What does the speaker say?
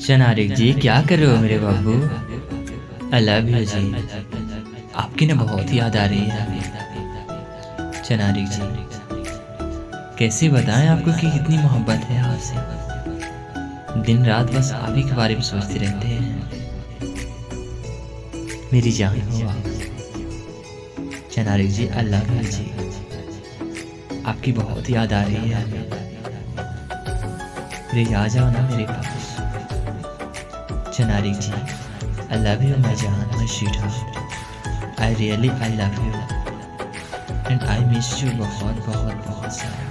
शनारिक जी, क्या कर रहे हो मेरे बाबू? आई लव यू जी। आपकी ना बहुत याद आ रही है शनारिक जी। कैसे बताएं आपको कि कितनी मोहब्बत है आपसे। दिन रात बस आप ही के बारे में सोचते रहते हैं। मेरी जान हो आप शनारिक जी। आई लव यू जी। आपकी बहुत याद आ रही है। मेरे आ जाओ ना मेरे पास शनारिक जी। आई लव यू माई जान, my sweet heart. I really I love you and I miss you बहुत बहुत बहुत सारा।